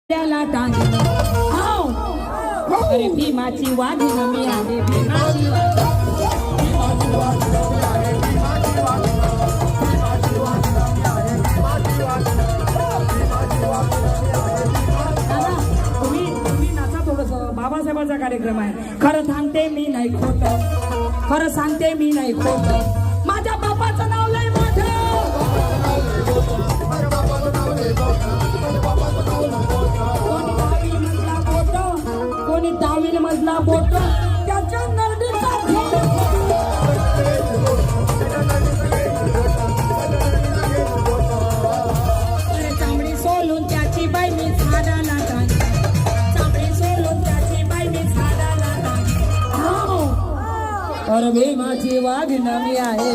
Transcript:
त्याला टांगली अरे भीमाची वाघीण मी आहे भीमाची तुम्ही नाचा थोडस बाबासाहेबांचा कार्यक्रम आहे. खरं सांगते मी नाही खोट, खरं सांगते मी नाही खोट. माझ्या बापाचं नाव लय मोठं, कोणी दहावी मधला बोट त्याच्या नरडीचा चांबडी सोलून त्याची बाई मी झाडाला टांगली, चांबडी सोलून त्याची बाई मी झाडाला टांगली. अरे भीमाची वाघीण मी आहे.